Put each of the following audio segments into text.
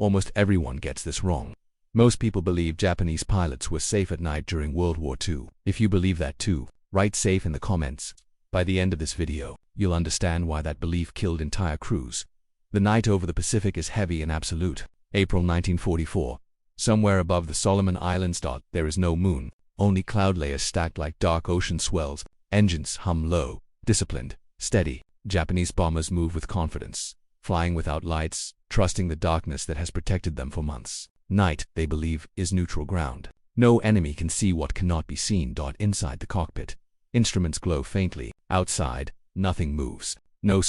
Almost everyone gets this wrong. Most people believe Japanese pilots were safe at night during World War II. If you believe that too, write safe in the comments. By the end of this video, you'll understand why that belief killed entire crews. The night over the Pacific is heavy and absolute. April 1944. Somewhere above the Solomon Islands. There is no moon, only cloud layers stacked like dark ocean swells. Engines hum low, disciplined, steady. Japanese bombers move with confidence, flying without lights, trusting the darkness that has protected them for months. Night, they believe, is neutral ground. No enemy can see what cannot be seen. Inside the cockpit, instruments glow faintly. Outside, nothing moves. No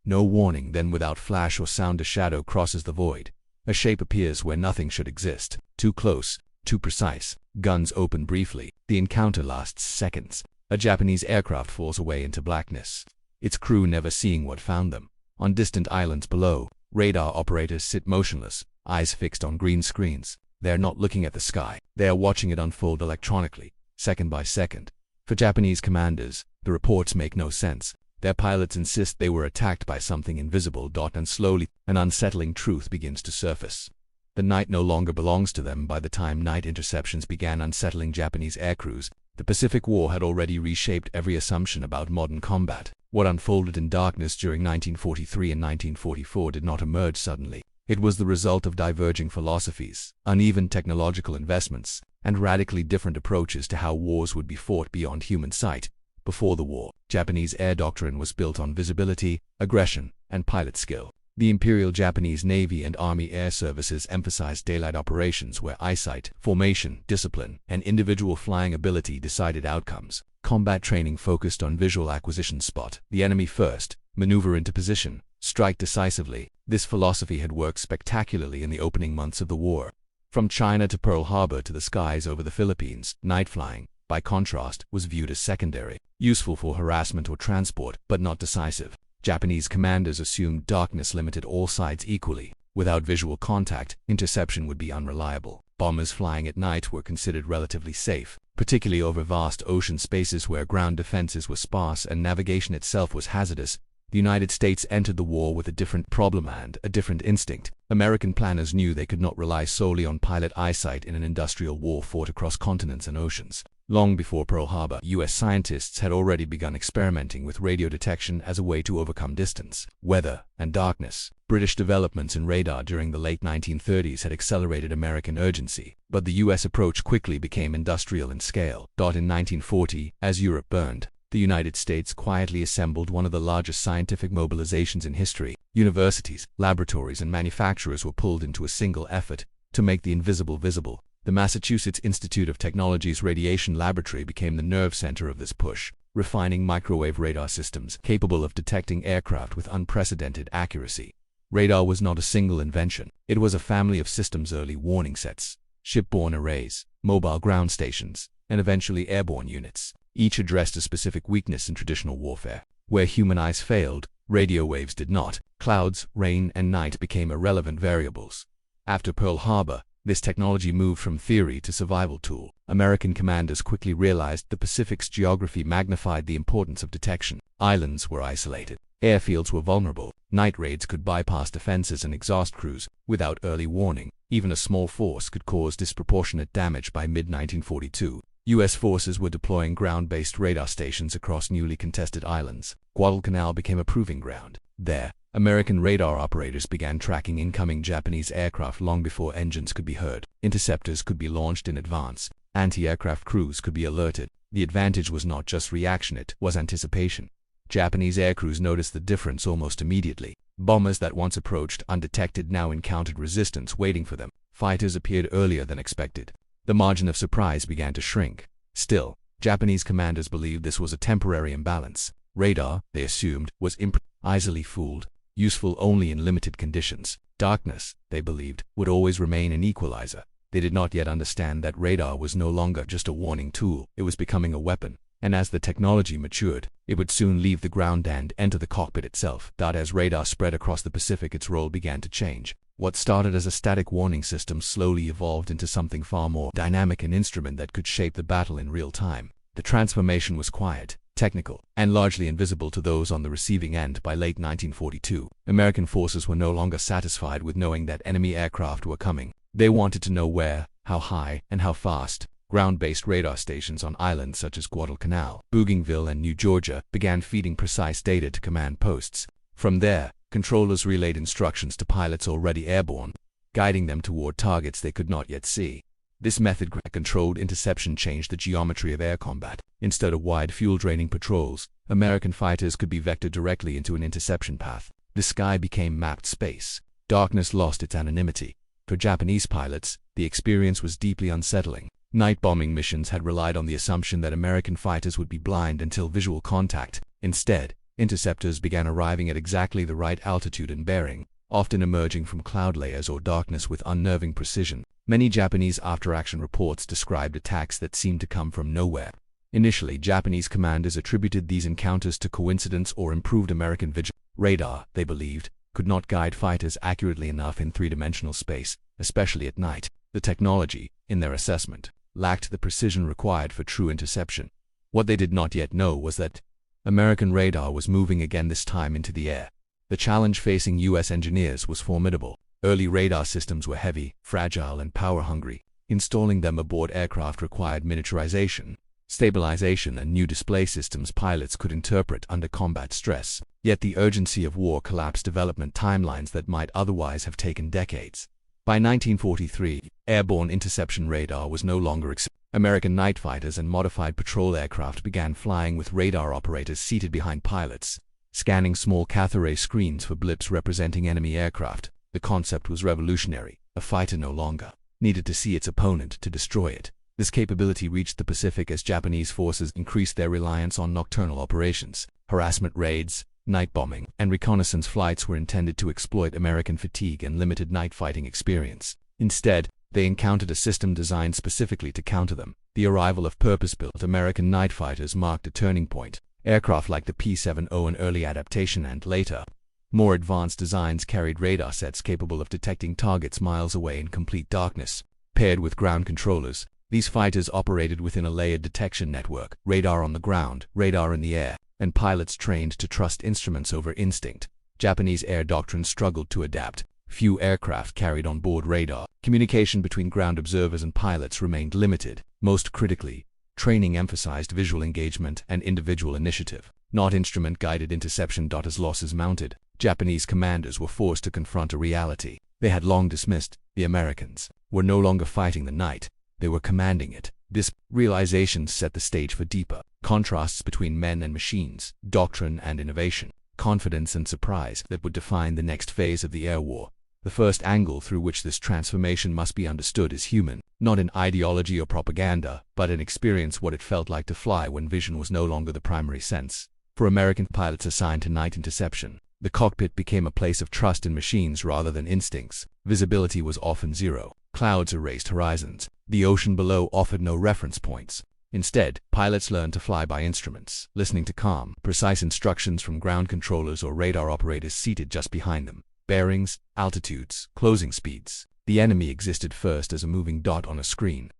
warning. Then without flash or sound, a shadow crosses the void. A shape appears where nothing should exist. Too close, too precise. Guns open briefly. The encounter lasts seconds. A Japanese aircraft falls away into blackness, its crew never seeing what found them. On distant islands below, radar operators sit motionless, eyes fixed on green screens. They are not looking at the sky. They are watching it unfold electronically, second by second. For Japanese commanders, the reports make no sense. Their pilots insist they were attacked by something invisible. And slowly, an unsettling truth begins to surface. The night no longer belongs to them. By the time night interceptions began unsettling Japanese aircrews, the Pacific War had already reshaped every assumption about modern combat. What unfolded in darkness during 1943 and 1944 did not emerge suddenly. It was the result of diverging philosophies, uneven technological investments, and radically different approaches to how wars would be fought beyond human sight. Before the war, Japanese air doctrine was built on visibility, aggression, and pilot skill. The Imperial Japanese Navy and Army Air Services emphasized daylight operations where eyesight, formation, discipline, and individual flying ability decided outcomes. Combat training focused on visual acquisition. Spot the enemy first, maneuver into position, strike decisively. This philosophy had worked spectacularly in the opening months of the war. From China to Pearl Harbor to the skies over the Philippines, night flying, by contrast, was viewed as secondary, useful for harassment or transport, but not decisive. Japanese commanders assumed darkness limited all sides equally. Without visual contact, interception would be unreliable. Bombers flying at night were considered relatively safe, particularly over vast ocean spaces where ground defenses were sparse and navigation itself was hazardous. The United States entered the war with a different problem and a different instinct. American planners knew they could not rely solely on pilot eyesight in an industrial war fought across continents and oceans. Long before Pearl Harbor, U.S. scientists had already begun experimenting with radio detection as a way to overcome distance, weather, and darkness. British developments in radar during the late 1930s had accelerated American urgency, but the U.S. approach quickly became industrial in scale. In 1940, as Europe burned, the United States quietly assembled one of the largest scientific mobilizations in history. Universities, laboratories, and manufacturers were pulled into a single effort to make the invisible visible. The Massachusetts Institute of Technology's Radiation Laboratory became the nerve center of this push, refining microwave radar systems capable of detecting aircraft with unprecedented accuracy. Radar was not a single invention. It was a family of systems: early warning sets, shipborne arrays, mobile ground stations, and eventually airborne units. Each addressed a specific weakness in traditional warfare. Where human eyes failed, radio waves did not. Clouds, rain, and night became irrelevant variables. After Pearl Harbor, this technology moved from theory to survival tool. American commanders quickly realized the Pacific's geography magnified the importance of detection. Islands were isolated. Airfields were vulnerable. Night raids could bypass defenses and exhaust crews. Without early warning, even a small force could cause disproportionate damage. By mid-1942, U.S. forces were deploying ground-based radar stations across newly contested islands. Guadalcanal became a proving ground. There, American radar operators began tracking incoming Japanese aircraft long before engines could be heard. Interceptors could be launched in advance. Anti-aircraft crews could be alerted. The advantage was not just reaction, it was anticipation. Japanese aircrews noticed the difference almost immediately. Bombers that once approached undetected now encountered resistance waiting for them. Fighters appeared earlier than expected. The margin of surprise began to shrink. Still, Japanese commanders believed this was a temporary imbalance. Radar, they assumed, was easily fooled, useful only in limited conditions. Darkness, they believed, would always remain an equalizer. They did not yet understand that radar was no longer just a warning tool. It was becoming a weapon, and as the technology matured, it would soon leave the ground and enter the cockpit itself. As radar spread across the Pacific, its role began to change. What started as a static warning system slowly evolved into something far more dynamic, an instrument that could shape the battle in real time. The transformation was quiet, technical, and largely invisible to those on the receiving end. By late 1942, American forces were no longer satisfied with knowing that enemy aircraft were coming. They wanted to know where, how high, and how fast. Ground-based radar stations on islands such as Guadalcanal, Bougainville, and New Georgia began feeding precise data to command posts. From there, controllers relayed instructions to pilots already airborne, guiding them toward targets they could not yet see. This method of controlled interception changed the geometry of air combat. Instead of wide fuel-draining patrols, American fighters could be vectored directly into an interception path. The sky became mapped space. Darkness lost its anonymity. For Japanese pilots, the experience was deeply unsettling. Night bombing missions had relied on the assumption that American fighters would be blind until visual contact. Instead, interceptors began arriving at exactly the right altitude and bearing, often emerging from cloud layers or darkness with unnerving precision. Many Japanese after-action reports described attacks that seemed to come from nowhere. Initially, Japanese commanders attributed these encounters to coincidence or improved American vigilance. Radar, they believed, could not guide fighters accurately enough in three-dimensional space, especially at night. The technology, in their assessment, lacked the precision required for true interception. What they did not yet know was that American radar was moving again, this time into the air. The challenge facing U.S. engineers was formidable. Early radar systems were heavy, fragile, and power-hungry. Installing them aboard aircraft required miniaturization, stabilization, and new display systems pilots could interpret under combat stress. Yet the urgency of war collapsed development timelines that might otherwise have taken decades. By 1943, airborne interception radar was no longer American night fighters and modified patrol aircraft began flying with radar operators seated behind pilots, scanning small cathode screens for blips representing enemy aircraft. The concept was revolutionary. A fighter no longer needed to see its opponent to destroy it. This capability reached the Pacific as Japanese forces increased their reliance on nocturnal operations. Harassment raids, night bombing, and reconnaissance flights were intended to exploit American fatigue and limited night fighting experience. Instead, they encountered a system designed specifically to counter them. The arrival of purpose-built American night fighters marked a turning point. Aircraft like the P-70, an early adaptation, and later, more advanced designs carried radar sets capable of detecting targets miles away in complete darkness. Paired with ground controllers, these fighters operated within a layered detection network: radar on the ground, radar in the air, and pilots trained to trust instruments over instinct. Japanese air doctrine struggled to adapt. Few aircraft carried on board radar. Communication between ground observers and pilots remained limited. Most critically, training emphasized visual engagement and individual initiative, not instrument-guided interception. As losses mounted, Japanese commanders were forced to confront a reality they had long dismissed. The Americans were no longer fighting the night, they were commanding it. This realization set the stage for deeper contrasts between men and machines, doctrine and innovation, confidence and surprise that would define the next phase of the air war. The first angle through which this transformation must be understood is human, not in ideology or propaganda, but in experience, what it felt like to fly when vision was no longer the primary sense. For American pilots assigned to night interception, the cockpit became a place of trust in machines rather than instincts. Visibility was often zero. Clouds erased horizons. The ocean below offered no reference points. Instead, pilots learned to fly by instruments, listening to calm, precise instructions from ground controllers or radar operators seated just behind them. Bearings, altitudes, closing speeds. The enemy existed first as a moving dot on a screen.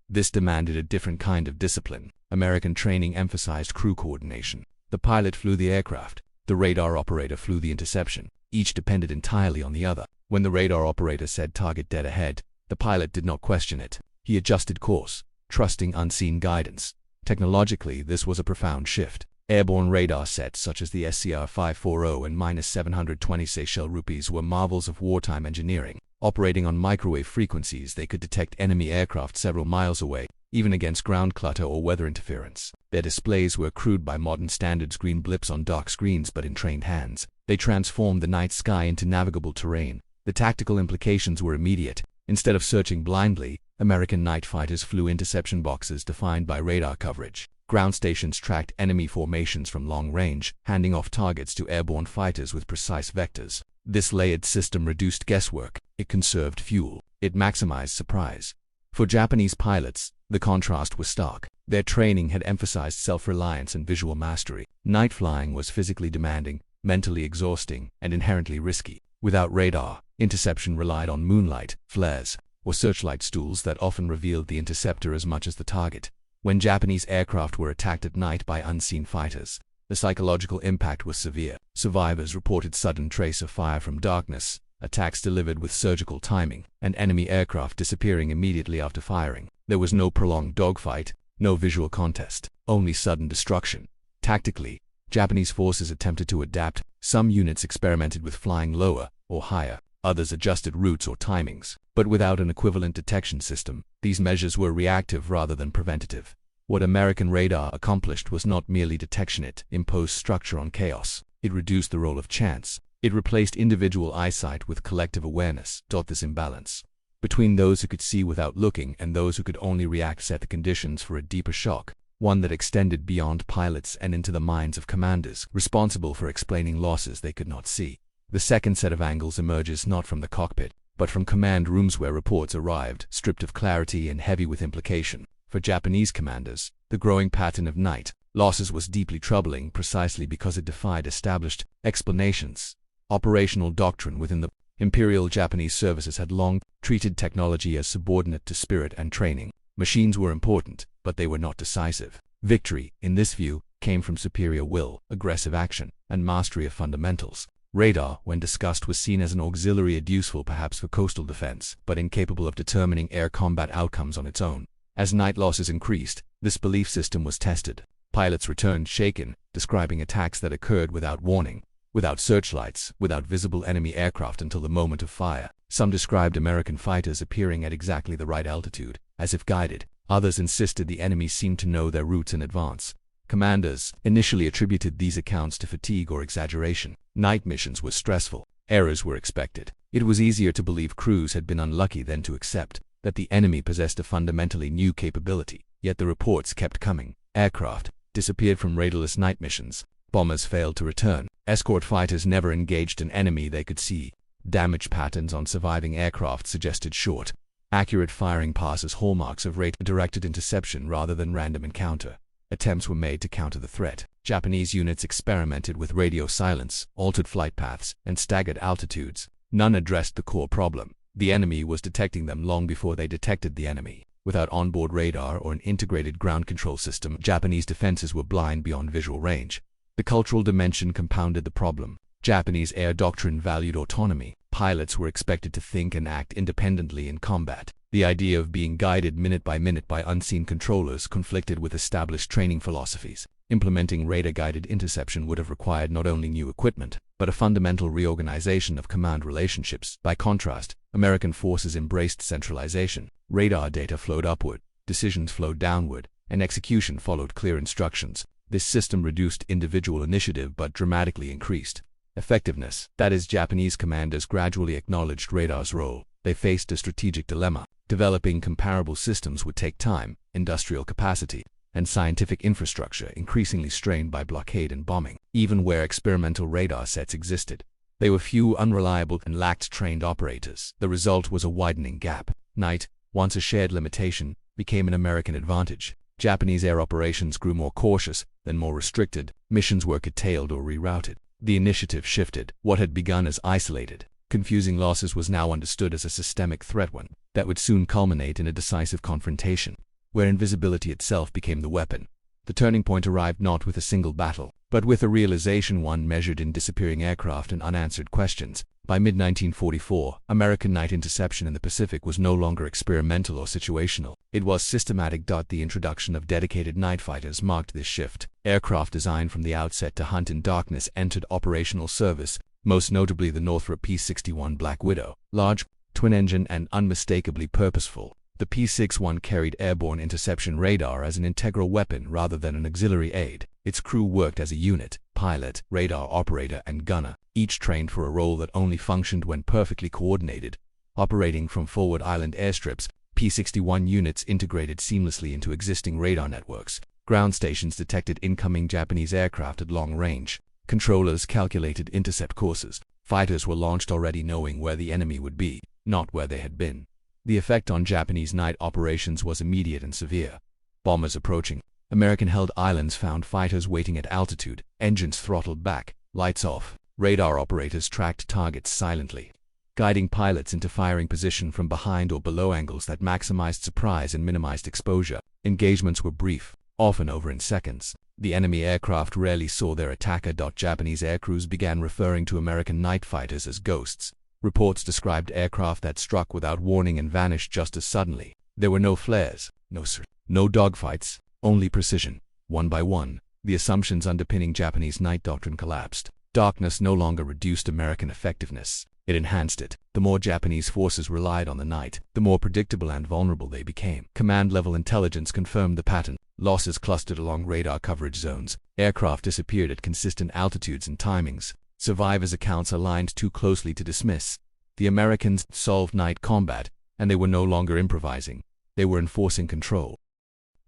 This demanded a different kind of discipline. American training emphasized crew coordination. The pilot flew the aircraft. The radar operator flew the interception. Each depended entirely on the other. When the radar operator said target dead ahead, the pilot did not question it. He adjusted course, trusting unseen guidance. Technologically, this was a profound shift. Airborne radar sets such as the SCR-540 and -720 Seychelles rupees were marvels of wartime engineering. Operating on microwave frequencies, they could detect enemy aircraft several miles away, even against ground clutter or weather interference. Their displays were crude by modern standards, green blips on dark screens, but in trained hands, they transformed the night sky into navigable terrain. The tactical implications were immediate. Instead of searching blindly, American night fighters flew interception boxes defined by radar coverage. Ground stations tracked enemy formations from long range, handing off targets to airborne fighters with precise vectors. This layered system reduced guesswork. It conserved fuel. It maximized surprise. For Japanese pilots, the contrast was stark. Their training had emphasized self-reliance and visual mastery. Night flying was physically demanding, mentally exhausting, and inherently risky. Without radar, interception relied on moonlight, flares, or searchlight stools that often revealed the interceptor as much as the target. When Japanese aircraft were attacked at night by unseen fighters, the psychological impact was severe. Survivors reported sudden trace of fire from darkness, attacks delivered with surgical timing, and enemy aircraft disappearing immediately after firing. There was no prolonged dogfight, no visual contest, only sudden destruction. Tactically, Japanese forces attempted to adapt. Some units experimented with flying lower or higher, others adjusted routes or timings. But without an equivalent detection system, these measures were reactive rather than preventative. What American radar accomplished was not merely detection, it imposed structure on chaos. It reduced the role of chance. It replaced individual eyesight with collective awareness. This imbalance between those who could see without looking and those who could only react set the conditions for a deeper shock, one that extended beyond pilots and into the minds of commanders responsible for explaining losses they could not see. The second set of angles emerges not from the cockpit, but from command rooms where reports arrived, stripped of clarity and heavy with implication. For Japanese commanders, the growing pattern of night losses was deeply troubling precisely because it defied established explanations. Operational doctrine within the Imperial Japanese services had long treated technology as subordinate to spirit and training. Machines were important, but they were not decisive. Victory, in this view, came from superior will, aggressive action, and mastery of fundamentals. Radar, when discussed, was seen as an auxiliary aid useful perhaps for coastal defense, but incapable of determining air combat outcomes on its own. As night losses increased, this belief system was tested. Pilots returned shaken, describing attacks that occurred without warning, without searchlights, without visible enemy aircraft until the moment of fire. Some described American fighters appearing at exactly the right altitude, as if guided. Others insisted the enemy seemed to know their routes in advance. Commanders initially attributed these accounts to fatigue or exaggeration. Night missions were stressful. Errors were expected. It was easier to believe crews had been unlucky than to accept that the enemy possessed a fundamentally new capability. Yet the reports kept coming. Aircraft disappeared from radarless night missions. Bombers failed to return. Escort fighters never engaged an enemy they could see. Damage patterns on surviving aircraft suggested short, accurate firing passes, hallmarks of radar-directed interception rather than random encounter. Attempts were made to counter the threat. Japanese units experimented with radio silence, altered flight paths, and staggered altitudes. None addressed the core problem. The enemy was detecting them long before they detected the enemy. Without onboard radar or an integrated ground control system, Japanese defenses were blind beyond visual range. The cultural dimension compounded the problem. Japanese air doctrine valued autonomy. Pilots were expected to think and act independently in combat. The idea of being guided minute by unseen controllers conflicted with established training philosophies. Implementing radar-guided interception would have required not only new equipment, but a fundamental reorganization of command relationships. By contrast, American forces embraced centralization. Radar data flowed upward, decisions flowed downward, and execution followed clear instructions. This system reduced individual initiative but dramatically increased effectiveness. That is, Japanese commanders gradually acknowledged radar's role. They faced a strategic dilemma. Developing comparable systems would take time, industrial capacity, and scientific infrastructure increasingly strained by blockade and bombing. Even where experimental radar sets existed, they were few, unreliable, and lacked trained operators. The result was a widening gap. Night, once a shared limitation, became an American advantage. Japanese air operations grew more cautious, then more restricted. Missions were curtailed or rerouted. The initiative shifted. What had begun as isolated, confusing losses was now understood as a systemic threat, one that would soon culminate in a decisive confrontation, where invisibility itself became the weapon. The turning point arrived not with a single battle, but with a realization, one measured in disappearing aircraft and unanswered questions. By mid-1944, American night interception in the Pacific was no longer experimental or situational. It was systematic. The introduction of dedicated night fighters marked this shift. Aircraft designed from the outset to hunt in darkness entered operational service, most notably the Northrop P-61 Black Widow. Large, twin-engine, and unmistakably purposeful, the P-61 carried airborne interception radar as an integral weapon rather than an auxiliary aid. Its crew worked as a unit: pilot, radar operator, and gunner, each trained for a role that only functioned when perfectly coordinated. Operating from forward island airstrips, P-61 units integrated seamlessly into existing radar networks. Ground stations detected incoming Japanese aircraft at long range. Controllers calculated intercept courses. Fighters were launched already knowing where the enemy would be, not where they had been. The effect on Japanese night operations was immediate and severe. Bombers approaching. American-held islands found fighters waiting at altitude, engines throttled back, lights off. Radar operators tracked targets silently. guiding pilots into firing position from behind or below angles that maximized surprise and minimized exposure. Engagements were brief, often over in seconds. The enemy aircraft rarely saw their attacker. Japanese aircrews began referring to American night fighters as ghosts. Reports described aircraft that struck without warning and vanished just as suddenly. There were no flares, no dogfights, only precision. One by one, the assumptions underpinning Japanese night doctrine collapsed. Darkness no longer reduced American effectiveness. It enhanced it. The more Japanese forces relied on the night, the more predictable and vulnerable they became. Command-level intelligence confirmed the pattern. Losses clustered along radar coverage zones. Aircraft disappeared at consistent altitudes and timings. Survivors' accounts aligned too closely to dismiss. The Americans solved night combat, and they were no longer improvising. They were enforcing control.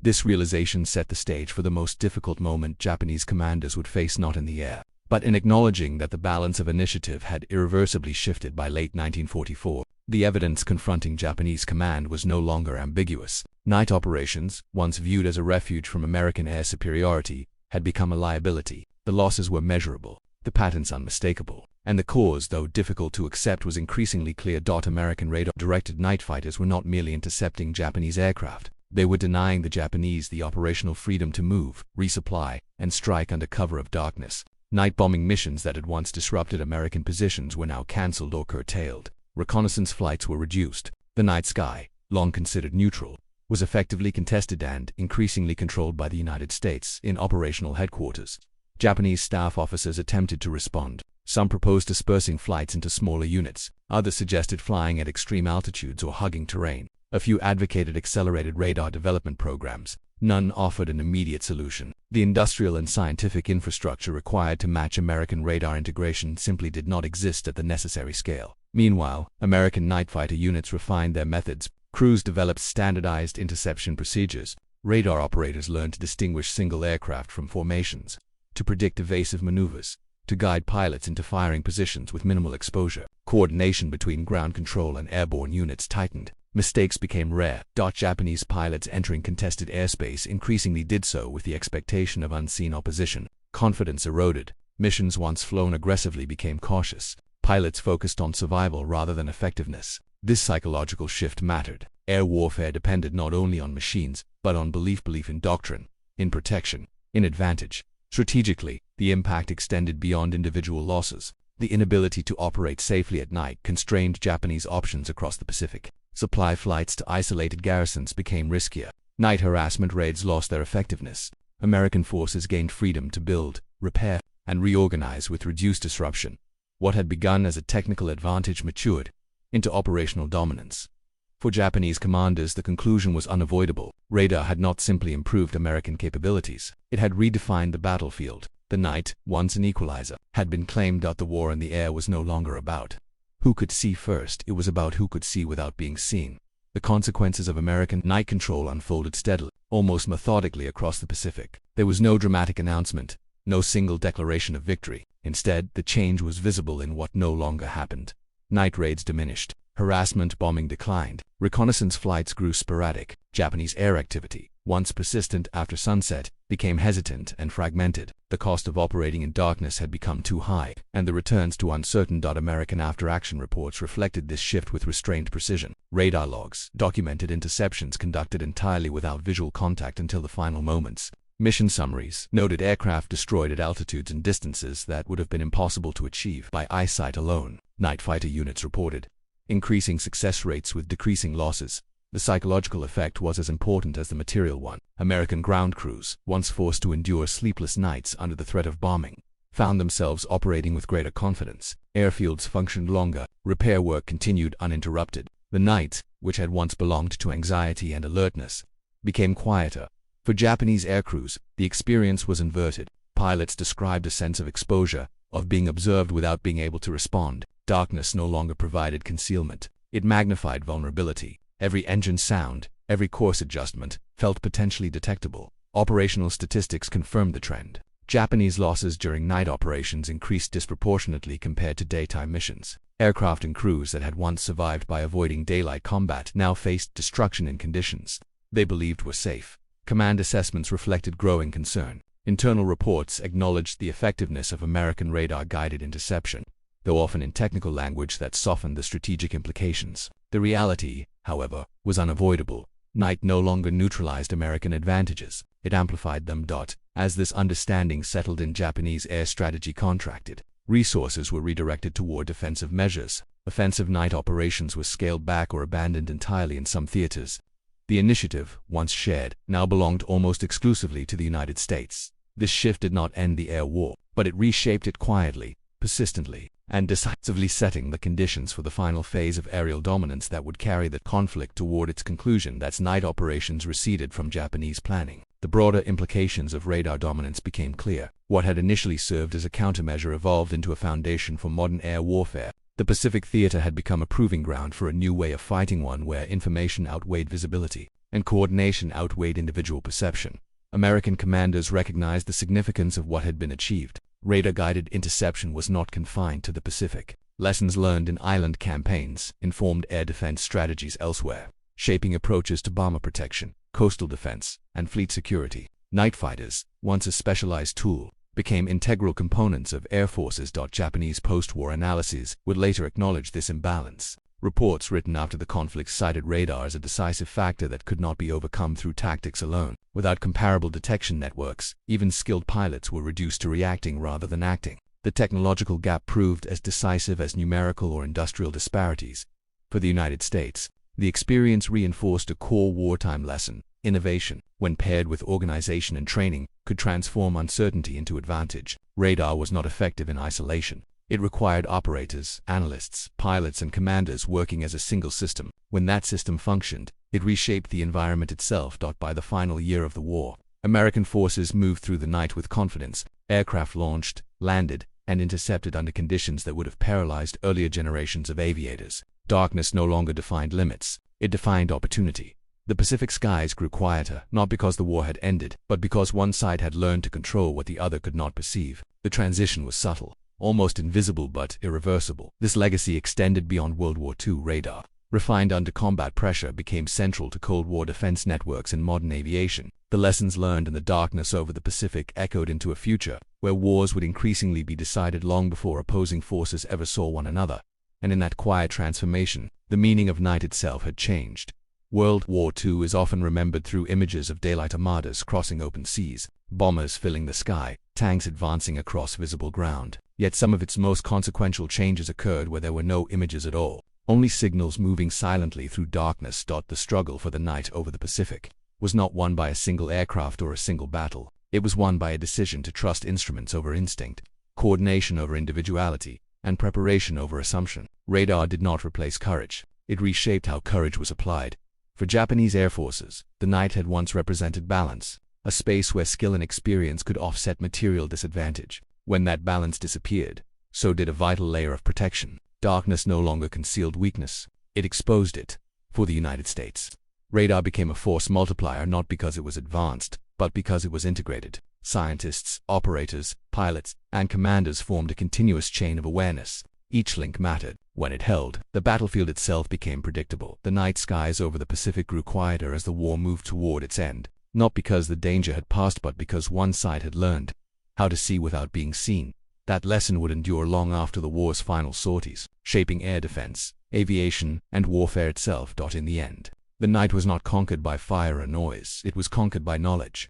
This realization set the stage for the most difficult moment Japanese commanders would face, not in the air, but in acknowledging that the balance of initiative had irreversibly shifted. By late 1944, the evidence confronting Japanese command was no longer ambiguous. Night operations, once viewed as a refuge from American air superiority, had become a liability. The losses were measurable, the patterns unmistakable, and the cause, though difficult to accept, was increasingly clear. American radar-directed night fighters were not merely intercepting Japanese aircraft. They were denying the Japanese the operational freedom to move, resupply, and strike under cover of darkness. Night bombing missions that had once disrupted American positions were now cancelled or curtailed. Reconnaissance flights were reduced. The night sky, long considered neutral, was effectively contested and increasingly controlled by the United States. In operational headquarters, Japanese staff officers attempted to respond. Some proposed dispersing flights into smaller units. Others suggested flying at extreme altitudes or hugging terrain. A few advocated accelerated radar development programs. None offered an immediate solution. The industrial and scientific infrastructure required to match American radar integration simply did not exist at the necessary scale. Meanwhile, American night fighter units refined their methods. Crews developed standardized interception procedures. Radar operators learned to distinguish single aircraft from formations, to predict evasive maneuvers, to guide pilots into firing positions with minimal exposure. Coordination between ground control and airborne units tightened. Mistakes became rare. Japanese pilots entering contested airspace increasingly did so with the expectation of unseen opposition. Confidence eroded. Missions once flown aggressively became cautious. Pilots focused on survival rather than effectiveness. This psychological shift mattered. Air warfare depended not only on machines, but on belief in doctrine, in protection, in advantage. Strategically, the impact extended beyond individual losses. The inability to operate safely at night constrained Japanese options across the Pacific. Supply flights to isolated garrisons became riskier. Night harassment raids lost their effectiveness. American forces gained freedom to build, repair, and reorganize with reduced disruption. What had begun as a technical advantage matured into operational dominance. For Japanese commanders, the conclusion was unavoidable. Radar had not simply improved American capabilities. It had redefined the battlefield. The night, once an equalizer, had been claimed. The war in the air was no longer about who could see first. It was about who could see without being seen. The consequences of American night control unfolded steadily, almost methodically across the Pacific. There was no dramatic announcement, no single declaration of victory. Instead, the change was visible in what no longer happened. Night raids diminished. Harassment bombing declined. Reconnaissance flights grew sporadic. Japanese air activity, once persistent after sunset, became hesitant and fragmented. The cost of operating in darkness had become too high, and the returns to uncertain. American after-action reports reflected this shift with restrained precision. Radar logs documented interceptions conducted entirely without visual contact until the final moments. Mission summaries noted aircraft destroyed at altitudes and distances that would have been impossible to achieve by eyesight alone. Night fighter units reported increasing success rates with decreasing losses. The psychological effect was as important as the material one. American ground crews, once forced to endure sleepless nights under the threat of bombing, found themselves operating with greater confidence. Airfields functioned longer. Repair work continued uninterrupted. The night, which had once belonged to anxiety and alertness, became quieter. For Japanese aircrews, the experience was inverted. Pilots described a sense of exposure, of being observed without being able to respond. Darkness no longer provided concealment. It magnified vulnerability. Every engine sound, every course adjustment, felt potentially detectable. Operational statistics confirmed the trend. Japanese losses during night operations increased disproportionately compared to daytime missions. Aircraft and crews that had once survived by avoiding daylight combat now faced destruction in conditions they believed were safe. Command assessments reflected growing concern. Internal reports acknowledged the effectiveness of American radar-guided interception. though often in technical language that softened the strategic implications. The reality, however, was unavoidable. Night no longer neutralized American advantages, it amplified them. As this understanding settled in, Japanese air strategy contracted. Resources were redirected toward defensive measures. Offensive night operations were scaled back or abandoned entirely in some theaters. The initiative, once shared, now belonged almost exclusively to the United States. This shift did not end the air war, but it reshaped it quietly, persistently, and decisively, setting the conditions for the final phase of aerial dominance that would carry the conflict toward its conclusion. That's night operations receded from Japanese planning. The broader implications of radar dominance became clear. What had initially served as a countermeasure evolved into a foundation for modern air warfare. The Pacific theater had become a proving ground for a new way of fighting, one where information outweighed visibility, and coordination outweighed individual perception. American commanders recognized the significance of what had been achieved. Radar-guided interception was not confined to the Pacific. Lessons learned in island campaigns informed air defense strategies elsewhere, shaping approaches to bomber protection, coastal defense, and fleet security. Night fighters, once a specialized tool, became integral components of air forces. Japanese post-war analyses would later acknowledge this imbalance. Reports written after the conflict cited radar as a decisive factor that could not be overcome through tactics alone. Without comparable detection networks, even skilled pilots were reduced to reacting rather than acting. The technological gap proved as decisive as numerical or industrial disparities. For the United States, the experience reinforced a core wartime lesson. Innovation, when paired with organization and training, could transform uncertainty into advantage. Radar was not effective in isolation. It required operators, analysts, pilots, and commanders working as a single system. When that system functioned, it reshaped the environment itself. By the final year of the war, American forces moved through the night with confidence. Aircraft launched, landed, and intercepted under conditions that would have paralyzed earlier generations of aviators. Darkness no longer defined limits, it defined opportunity. The Pacific skies grew quieter, not because the war had ended, but because one side had learned to control what the other could not perceive. The transition was subtle, almost invisible, but irreversible. This legacy extended beyond World War II. Radar, refined under combat pressure, became central to Cold War defense networks and modern aviation. The lessons learned in the darkness over the Pacific echoed into a future where wars would increasingly be decided long before opposing forces ever saw one another. And in that quiet transformation, the meaning of night itself had changed. World War II is often remembered through images of daylight armadas crossing open seas, bombers filling the sky, tanks advancing across visible ground. Yet some of its most consequential changes occurred where there were no images at all, only signals moving silently through darkness. The struggle for the night over the Pacific was not won by a single aircraft or a single battle. It was won by a decision to trust instruments over instinct, coordination over individuality, and preparation over assumption. Radar did not replace courage. It reshaped how courage was applied. For Japanese air forces, the night had once represented balance, a space where skill and experience could offset material disadvantage. When that balance disappeared, so did a vital layer of protection. Darkness no longer concealed weakness, it exposed it. For the United States, radar became a force multiplier, not because it was advanced, but because it was integrated. Scientists, operators, pilots, and commanders formed a continuous chain of awareness. Each link mattered. When it held, the battlefield itself became predictable. The night skies over the Pacific grew quieter as the war moved toward its end, not because the danger had passed, but because one side had learned how to see without being seen. That lesson would endure long after the war's final sorties, shaping air defense, aviation, and warfare itself. In the end, the night was not conquered by fire or noise, it was conquered by knowledge.